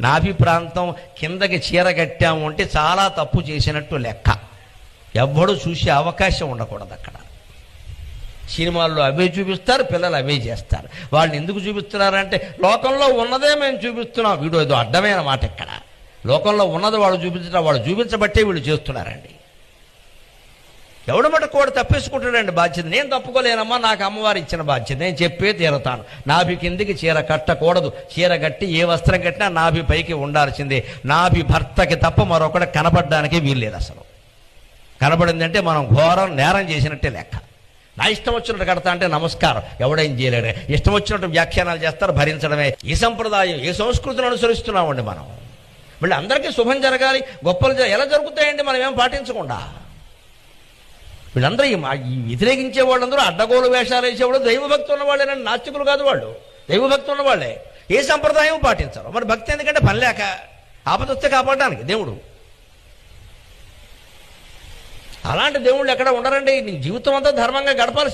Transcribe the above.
నాభి ప్రాంతం కిందకి చీర కట్టాము అంటే చాలా తప్పు చేసినట్టు లెక్క. ఎవ్వడూ చూసే అవకాశం ఉండకూడదు అక్కడ. సినిమాల్లో అవే చూపిస్తారు, పిల్లలు అవే చేస్తారు. వాళ్ళని ఎందుకు చూపిస్తున్నారంటే లోకంలో ఉన్నదే మేము చూపిస్తున్నాం. వీడు ఏదో అడ్డమైన మాట. ఇక్కడ లోకంలో ఉన్నది వాళ్ళు చూపించడం, వాళ్ళు చూపించబట్టే వీళ్ళు చేస్తున్నారండి. ఎవడు మటుకు కూడా తప్పేసుకుంటాడండి బాధ్యత. నేను తప్పుకోలేనమ్మా, నాకు అమ్మవారు ఇచ్చిన బాధ్యత, నేను చెప్పే తీరతాను. నాభి కిందికి చీర కట్టకూడదు. చీర కట్టి ఏ వస్త్రం కట్టినా నాభి పైకి ఉండాల్సిందే. నాభి భర్తకి తప్ప మరొకటి కనపడడానికి వీల్లేదు. అసలు కనపడిందంటే మనం ఘోరం నేరం చేసినట్టే లెక్క. నా ఇష్టం వచ్చినట్టు కడతా అంటే నమస్కారం, ఎవడేం చేయలేడు. ఇష్టం వచ్చినట్టు వ్యాఖ్యానాలు చేస్తారు, భరించడమే. ఏ సంప్రదాయం, ఏ సంస్కృతిని అనుసరిస్తున్నామండి మనం. మళ్ళీ అందరికీ శుభం జరగాలి, గొప్పలు ఎలా జరుగుతాయండి మనం ఏం పాటించకుండా? వీళ్ళందరూ ఈ వ్యతిరేకించే వాళ్ళందరూ అడ్డగోలు వేషాలు వేసేవాళ్ళు దైవభక్తి ఉన్నవాళ్ళేనండి, నాస్తికులు కాదు వాళ్ళు. దైవభక్తి ఉన్నవాళ్ళే. ఏ సంప్రదాయం పాటించారు. మరి భక్తి ఎందుకంటే పని లేక, ఆపదొస్తే కాపాడడానికి దేవుడు. అలాంటి దేవుళ్ళు ఎక్కడ ఉండరండి. నీ జీవితం అంతా ధర్మంగా గడపాలి.